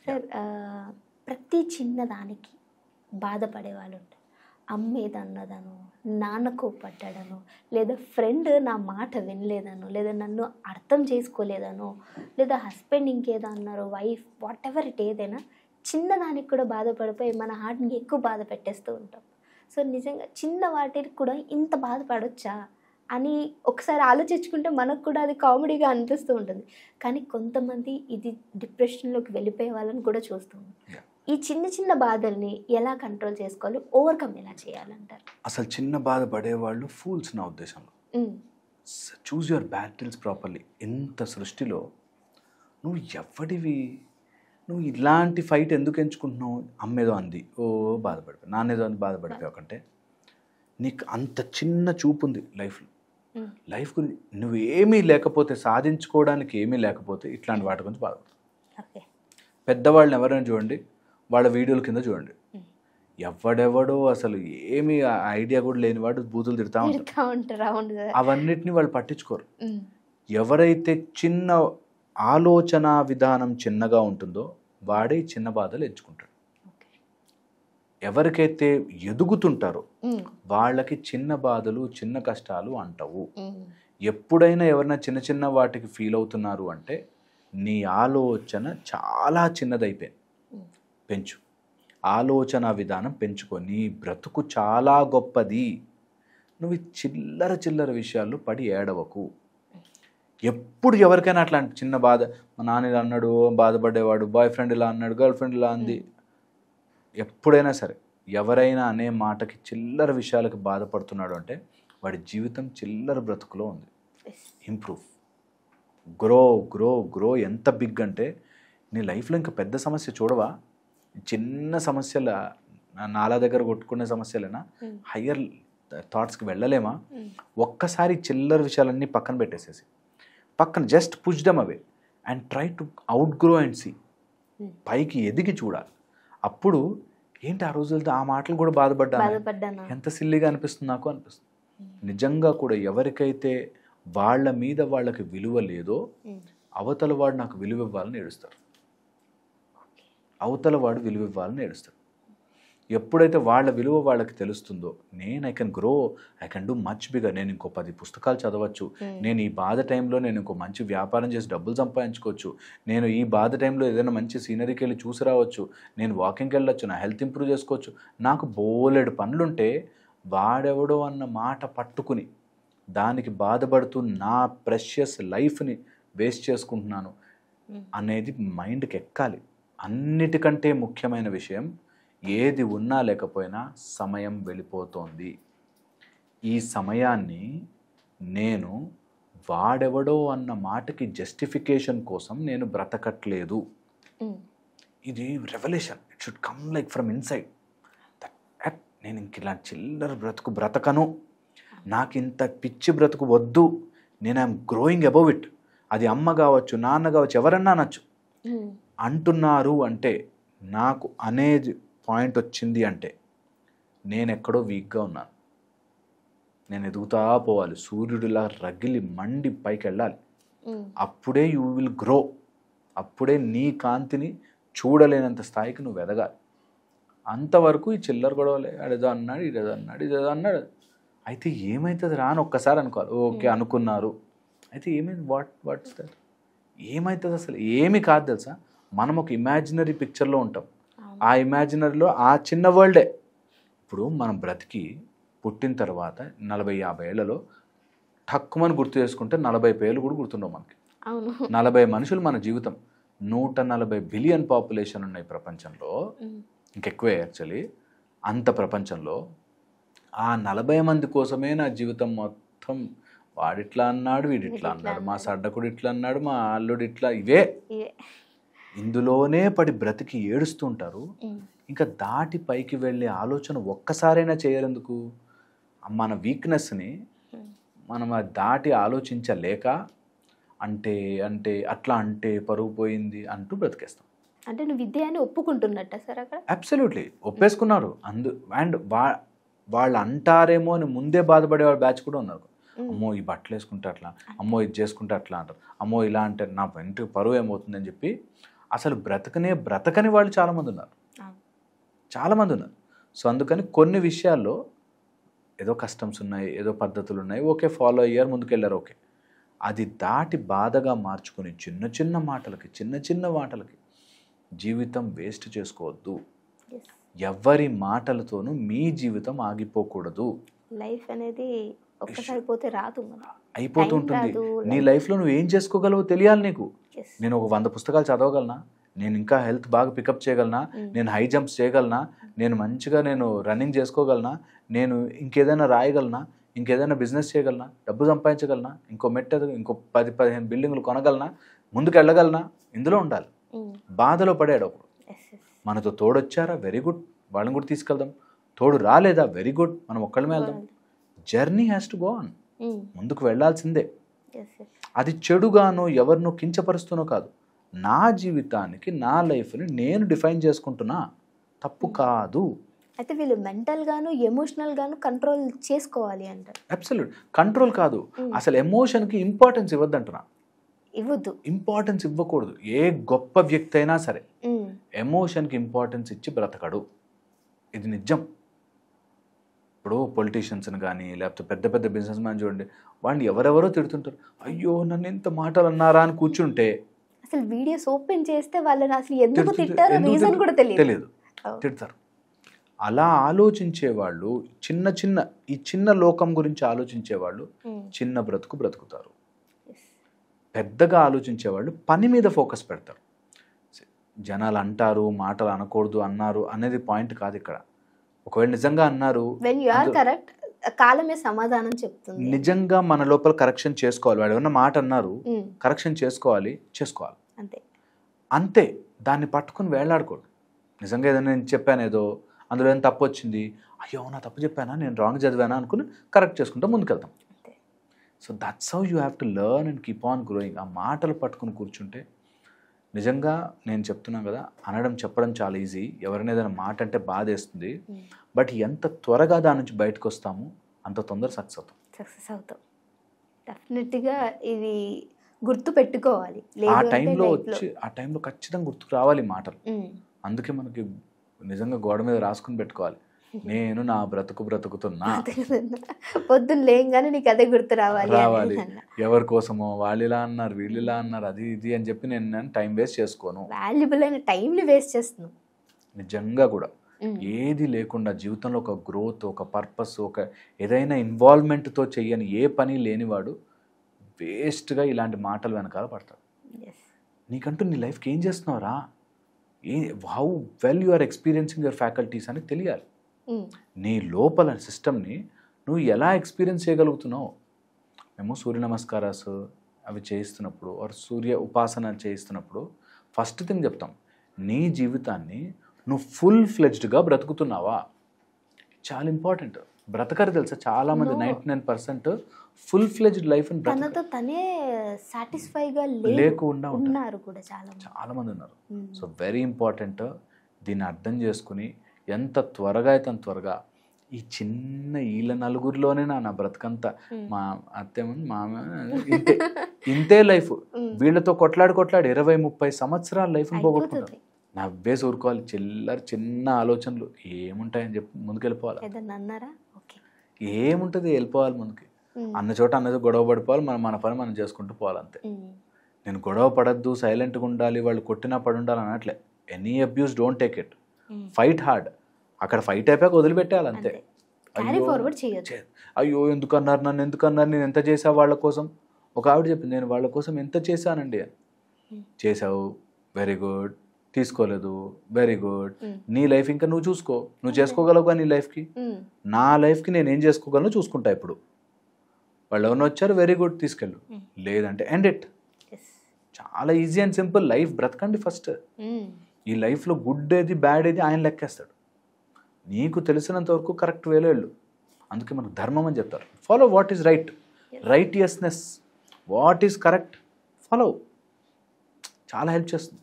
Sir ప్రతి చిన్నదానికి బాధపడే వాళ్ళు ఉంటారు. అమ్మేదన్నదను, నాన్న కోప్పడ్డాడను, లేదా ఫ్రెండ్ నా మాట వినలేదను, లేదా నన్ను అర్థం చేసుకోలేదను, లేదా హస్బెండ్ ఇంకేదో అన్నారు, వైఫ్ వాట్ ఎవర్ ఇట్ ఏదైనా చిన్నదానికి కూడా బాధపడిపోయి మన హార్ట్ని ఎక్కువ బాధ పెట్టేస్తూ ఉంటాం. సో నిజంగా చిన్న వాటికి కూడా ఇంత బాధపడొచ్చా అని ఒకసారి ఆలోచించుకుంటే మనకు కూడా అది కామెడీగా అనిపిస్తూ ఉంటుంది. కానీ కొంతమంది ఇది డిప్రెషన్లోకి వెళ్ళిపోయే వాళ్ళని కూడా చూస్తూ ఉంటాం. ఈ చిన్న చిన్న బాధల్ని ఎలా కంట్రోల్ చేసుకోవాలి, ఓవర్కమ్ ఎలా చేయాలంటారు? అసలు చిన్న బాధ పడేవాళ్ళు ఫూల్స్ నా ఉద్దేశంలో. Choose your battles properly. ఇంత సృష్టిలో నువ్వు ఎవడివి, నువ్వు ఇలాంటి ఫైట్ ఎందుకు ఎంచుకుంటున్నావు? అమ్మేదో అంది, ఓ బాధపడిపోయి, నాన్నేదో అంది బాధపడిపోయావు కంటే నీకు అంత చిన్న చూపు ఉంది లైఫ్లో. లైఫ్ గురించి నువ్వు ఏమీ లేకపోతే, సాధించుకోవడానికి ఏమీ లేకపోతే ఇట్లాంటి వాటి గురించి బాధపడతావు. పెద్దవాళ్ళని ఎవరైనా చూడండి, వాళ్ళ వీడియోల కింద చూడండి, ఎవడెవడో అసలు ఏమీ ఐడియా కూడా లేనివాడు బూతులు తిడతా ఉంటారు. అవన్నిటిని వాళ్ళు పట్టించుకోరు. ఎవరైతే చిన్న ఆలోచన విధానం చిన్నగా ఉంటుందో వాడే చిన్న బాధలు ఎంచుకుంటాడు. ఎవరికైతే ఎదుగుతుంటారో వాళ్ళకి చిన్న బాధలు, చిన్న కష్టాలు అంటవు. ఎప్పుడైనా ఎవరైనా చిన్న చిన్న వాటికి ఫీల్ అవుతున్నారు అంటే నీ ఆలోచన చాలా చిన్నదైపోయింది. పెంచు, ఆలోచన విధానం పెంచుకో. నీ బ్రతుకు చాలా గొప్పది. నువ్వు చిల్లర చిల్లర విషయాల్లో పడి ఏడవకు. ఎప్పుడు ఎవరికైనా అట్లాంటి చిన్న బాధ, మా నాన్న ఇలా అన్నాడు బాధపడేవాడు, బాయ్ ఫ్రెండ్ ఇలా అన్నాడు, గర్ల్ ఫ్రెండ్ ఇలా అంది, ఎప్పుడైనా సరే ఎవరైనా అనే మాటకి చిల్లర విషయాలకు బాధపడుతున్నాడు అంటే వాడి జీవితం చిల్లర బ్రతుకులో ఉంది. Improve, grow grow grow. ఎంత బిగ్ అంటే నీ లైఫ్లో ఇంకా పెద్ద సమస్య చూడవా, చిన్న సమస్యల నాలా దగ్గర కొట్టుకునే సమస్యలేనా, హయ్యర్ థాట్స్కి వెళ్ళలేమా? ఒక్కసారి చిల్లర విషయాలన్నీ పక్కన పెట్టేసేసి పక్కన just push them away and try to outgrow and see. పైకి ఎదిగి చూడాలి. అప్పుడు ఏంటి ఆ రోజులతో ఆ మాటలు కూడా బాధపడ్డాను, ఎంత సిల్లీగా అనిపిస్తుంది నాకు అనిపిస్తుంది. నిజంగా కూడా ఎవరికైతే వాళ్ళ మీద వాళ్ళకి విలువ లేదో అవతల వాడు నాకు విలువ ఇవ్వాలని ఏడుస్తారు. అవతల వాడు విలువ ఇవ్వాలని ఏడుస్తారు. ఎప్పుడైతే వాళ్ళ విలువ వాళ్ళకి తెలుస్తుందో, I can grow, I can do much bigger, నేను ఇంకో 10 పుస్తకాలు చదవచ్చు, నేను ఈ బాధ టైంలో నేను ఇంకో మంచి వ్యాపారం చేసి డబ్బులు సంపాదించుకోవచ్చు, నేను ఈ బాధ టైంలో ఏదైనా మంచి సీనరీకి వెళ్ళి చూసి రావచ్చు, నేను వాకింగ్కి వెళ్ళొచ్చు, నా హెల్త్ ఇంప్రూవ్ చేసుకోవచ్చు, నాకు బోలెడు పనులుంటే వాడెవడో అన్న మాట పట్టుకుని దానికి బాధపడుతూ నా ప్రెషియస్ లైఫ్ని వేస్ట్ చేసుకుంటున్నాను అనేది మైండ్కి ఎక్కాలి. అన్నిటికంటే ముఖ్యమైన విషయం, ఏది ఉన్నా లేకపోయినా సమయం వెళ్ళిపోతోంది. ఈ సమయాన్ని నేను వాడెవడో అన్న మాటకి జస్టిఫికేషన్ కోసం నేను బ్రతకట్లేదు. ఇది revolution. It should come like from inside. నేను ఇంక ఇలా చిల్లర బ్రతుకు బ్రతకను, నాకు ఇంత పిచ్చి బ్రతుకు వద్దు, నేను ఐఎమ్ గ్రోయింగ్ అబౌవ్ ఇట్. అది అమ్మ కావచ్చు, నాన్న కావచ్చు, ఎవరన్నా అనొచ్చు. అంటున్నారు అంటే, నాకు అనేది పాయింట్ వచ్చింది అంటే నేను ఎక్కడో వీక్గా ఉన్నాను. నేను ఎదుగుతా పోవాలి, సూర్యుడిలా రగిలి మండి పైకి వెళ్ళాలి. అప్పుడే యూ విల్ గ్రో. అప్పుడే నీ కాంతిని చూడలేనంత స్థాయికి నువ్వు ఎదగాలి. అంతవరకు ఈ చిల్లర గొడవలే, అదేదో అన్నాడు, ఇదేదో అన్నాడు, ఇదేదో అన్నాడు, అయితే ఏమవుతుంది రా అని ఒక్కసారి అనుకోవాలి. ఓకే అనుకున్నారు, అయితే ఏమైంది, వాట్స్ దట్, ఏమవుతుంది? అసలు ఏమీ కాదు తెలుసా. మనం ఒక ఇమాజినరీ పిక్చర్లో ఉంటాం. ఆ ఇమాజినరీలో ఆ చిన్న వరల్డే. ఇప్పుడు మనం బ్రతికి పుట్టిన తర్వాత 40-50 ఏళ్లలో ఠక్కుమని గుర్తు చేసుకుంటే 40 పేర్లు కూడా గుర్తుండవు మనకి. 40 మనుషులు మన జీవితం. 140 బిలియన్ పాపులేషన్ ఉన్నాయి ప్రపంచంలో, ఇంకెక్కువే యాక్చువల్లీ. అంత ప్రపంచంలో ఆ 40 మంది కోసమే నా జీవితం మొత్తం. వాడిట్లా అన్నాడు, వీడిట్లా అన్నాడు, మా సడ్డకుడు ఇట్లా అన్నాడు, మా అల్లుడు ఇట్లా, ఇవే ఇందులోనే పడి బ్రతికి ఏడుస్తూ ఉంటారు. ఇంకా దాటి పైకి వెళ్ళే ఆలోచన ఒక్కసారైనా చేయరెందుకు? మన వీక్నెస్ని మనం దాటి ఆలోచించలేక అంటే అంటే అట్లా అంటే పరుగు పోయింది అంటూ బ్రతికేస్తాం. అంటే నువ్వు విద్య ఒప్పుకుంటున్నట్ట సార్ అక్కడ? అబ్సల్యూట్లీ ఒప్పేసుకున్నారు. అండ్ వాళ్ళు అంటారేమో అని ముందే బాధపడేవాళ్ళు బ్యాచ్ కూడా ఉన్నారు. అమ్మో ఈ బట్టలు వేసుకుంటే అట్లా, అమ్మో ఇది చేసుకుంటే అట్లా అంటారు, అమ్మో ఇలా అంటే నా ఇంటికి పరువు ఏమవుతుందని చెప్పి అసలు బ్రతకని వాళ్ళు చాలామంది ఉన్నారు. చాలామంది ఉన్నారు. సో అందుకని కొన్ని విషయాల్లో ఏదో కస్టమ్స్ ఉన్నాయి, ఏదో పద్ధతులు ఉన్నాయి, ఓకే ఫాలో అయ్యారు, ముందుకెళ్ళారు, ఓకే. అది దాటి బాధగా మార్చుకొని చిన్న చిన్న మాటలకి జీవితం వేస్ట్ చేసుకోవద్దు. ఎవరి మాటలతోనూ మీ జీవితం ఆగిపోకూడదు. లైఫ్ అనేది ఒక్కసారి పోతే రాదు, అయిపోతూ ఉంటుంది. నీ లైఫ్లో నువ్వు ఏం చేసుకోగలవో తెలియాలి నీకు. నేను ఒక 100 పుస్తకాలు చదవగలనా, నేను ఇంకా హెల్త్ బాగా పికప్ చేయగలనా, నేను హై జంప్స్ చేయగలనా, నేను మంచిగా రన్నింగ్ చేసుకోగలనా, నేను ఇంకేదైనా రాయగలనా, ఇంకేదైనా బిజినెస్ చేయగలనా, డబ్బు సంపాదించగలనా, ఇంకో ఇంకో 10-15 బిల్డింగ్లు కొనగలనా, ముందుకు వెళ్ళగలనా, ఇందులో ఉండాలి. బాధలో పడాడు ఒకడు, మనతో తోడొచ్చారా, వెరీ గుడ్, వాళ్ళని కూడా తీసుకెళ్దాం. తోడు రాలేదా, వెరీ గుడ్, మనం ఒక్కళ్ళమే వెళ్దాం. Journey has to go on, ముందుకు వెళ్ళాల్సిందే. అది చెడుగానో ఎవరినో కించపరుస్తూనో కాదు, నా జీవితానికి నా లైఫ్ని నేను డిఫైన్ చేసుకుంటున్నా, తప్పు కాదు. అయితే వీళ్ళు మెంటల్ గాను ఎమోషనల్ గాను కంట్రోల్ చేసుకోవాలి అంటారు. అబ్సల్యూట్ కంట్రోల్ కాదు, అసలు ఎమోషన్కి ఇంపార్టెన్స్ ఇవ్వద్దంటున్నా. ఇవ్వద్దు, ఇంపార్టెన్స్ ఇవ్వకూడదు. ఏ గొప్ప వ్యక్తి అయినా సరే ఎమోషన్కి ఇంపార్టెన్స్ ఇచ్చి బ్రతకడు, ఇది నిజం. ఇప్పుడు పొలిటీషియన్స్ని కానీ లేకపోతే పెద్ద పెద్ద బిజినెస్ మ్యాన్ చూడండి, వాళ్ళు ఎవరెవరో తిడుతుంటారు, అయ్యో నన్ను ఎంత మాటలు అన్నారా అని కూర్చుంటే అసలు వీడియోస్ ఓపెన్ చేస్తే వాళ్ళని అసలు ఎందుకు తిట్టారో రీజన్ కూడా తెలియదు, తిడతారు. అలా ఆలోచించే వాళ్ళు ఈ చిన్న లోకం గురించి ఆలోచించే వాళ్ళు చిన్న బ్రతుకుతారు. పెద్దగా ఆలోచించే వాళ్ళు పని మీద ఫోకస్ పెడతారు. జనాలు అంటారు, మాటలు అనకూడదు అన్నారు అనేది పాయింట్ కాదు ఇక్కడ. ఒకవేళ నిజంగా అన్నారు, కాలమే సమాధానం చెప్తుంది. నిజంగా మన లోపల కరెక్షన్ చేసుకోవాలి. వాడు ఏమన్నా మాట అన్నారు, కరెక్షన్ చేసుకోవాలి. అంతే, దాన్ని పట్టుకుని వేళ్లాడకూడదు. నిజంగా ఏదైనా నేను చెప్పాను, ఏదో అందులో ఏదైనా తప్పు వచ్చింది, అయ్యో నా తప్పు చెప్పానా, నేను రాంగ్ చదివానా అనుకుని కరెక్ట్ చేసుకుంటా ముందుకెళ్తాం. So that's how you have to learn and keep on growing. ఆ మాటలు పట్టుకుని కూర్చుంటే నిజంగా నేను చెప్తున్నాను కదా, చెప్పడం చాలా ఈజీ. ఎవరైనా ఏదైనా మాట అంటే బాధేస్తుంది, బట్ ఎంత త్వరగా దాని నుంచి బయటకు వస్తామో అంత తొందర సక్సెస్ అవుతాం. డెఫినెట్గా ఇది గుర్తు పెట్టుకోవాలి. ఆ టైంలో ఖచ్చితంగా గుర్తుకు రావాలి మాటలు. అందుకే మనకి నిజంగా గోడ మీద రాసుకుని పెట్టుకోవాలి, నేను నా బ్రతుకుతున్నా. పొద్దున్న లేంగానే నీకు అదే గుర్తు రావాలి. ఎవరి కోసమో వాళ్ళు ఇలా అన్నారు, వీళ్ళు ఇలా అన్నారు, అది ఇది అని చెప్పి నేను టైం వేస్ట్ చేసుకోను. వాల్యుబుల్ అయిన టైంని వేస్ట్ చేస్తున్నాను. నిజంగా కూడా ఏది లేకుండా జీవితంలో ఒక గ్రోత్, ఒక పర్పస్, ఒక ఏదైనా ఇన్వాల్వ్మెంట్తో చెయ్యని ఏ పని లేనివాడు వేస్ట్గా ఇలాంటి మాటలు వెనకాల పడతాడు. నీకంటూ నీ లైఫ్కి ఏం చేస్తున్నావురా, how well you are experiencing your faculties అని తెలియాలి. నీ లోపల సిస్టమ్ని నువ్వు ఎలా ఎక్స్పీరియన్స్ చేయగలుగుతున్నావు. మేము సూర్య నమస్కారాలు అవి చేయిస్తున్నప్పుడు, సూర్య ఉపాసన చేయిస్తున్నప్పుడు ఫస్ట్ థింగ్ చెప్తాం, నీ జీవితాన్ని నువ్వు ఫుల్ ఫ్లెడ్జ్డ్గా బ్రతుకుతున్నావా. చాలా ఇంపార్టెంట్. బ్రతకరు తెలుసా చాలామంది, 99% ఫుల్ ఫ్లెడ్జ్డ్ లైఫ్ తనే సాటిస్ఫైగా లేకుండా ఉన్నారు కూడా చాలామంది ఉన్నారు. సో వెరీ ఇంపార్టెంట్, దీన్ని అర్థం చేసుకుని ఎంత త్వరగా అయితే అంత త్వరగా ఈ చిన్న వీళ్ళ నలుగురిలోనే నా బ్రతకంతా, మా అత్తేమని మామ ఇంతే లైఫ్, వీళ్ళతో కొట్లాడి 20-30 సంవత్సరాల లైఫ్ని పోగొట్టుకుంటారు. నా వేసి ఊరుకోవాలి, చిన్న ఆలోచనలు ఏముంటాయని చెప్పి ముందుకు వెళ్ళిపోవాలి. ఏముంటుంది, వెళ్ళిపోవాలి ముందుకి. అన్న చోట అన్నది గొడవ పడిపోవాలి, మన పని మనం చేసుకుంటూ పోవాలి అంతే. నేను గొడవ పడద్దు, సైలెంట్గా ఉండాలి, వాళ్ళు కొట్టినా పడి ఉండాలి అనట్లే. Any abuse don't take it, fight hard. అక్కడ ఫైట్ అయిపోయాక వదిలిపెట్టాలి అంతే. అయ్యో ఎందుకన్నారు, నన్ను ఎందుకన్నారు, నేను ఎంత చేసా వాళ్ళ కోసం. ఒక ఆవిడ చెప్పింది, నేను వాళ్ళ కోసం ఎంత చేశానండి. చేసావు, వెరీ గుడ్. తీసుకోలేదు, వెరీ గుడ్. నీ లైఫ్ ఇంకా నువ్వు చూసుకో, నువ్వు చేసుకోగలవుగా నీ లైఫ్కి. నా లైఫ్కి నేను ఏం చేసుకోగలను చూసుకుంటా. ఇప్పుడు వాళ్ళు ఎవరిని వచ్చారు, వెరీ గుడ్, తీసుకెళ్ళు. లేదంటే ఎండ్ ఇట్. చాలా ఈజీ అండ్ సింపుల్. లైఫ్ బ్రతకండి ఫస్ట్. ఈ లైఫ్లో గుడ్ ఏది బ్యాడ్ ఏది ఆయన లెక్కేస్తాడు. నీకు తెలిసినంత వరకు కరెక్ట్ వేలో వెళ్ళు. అందుకే మనకు ధర్మం అని చెప్తారు. Follow what is right, righteousness, what is correct, follow. చాలా హెల్ప్ చేస్తుంది.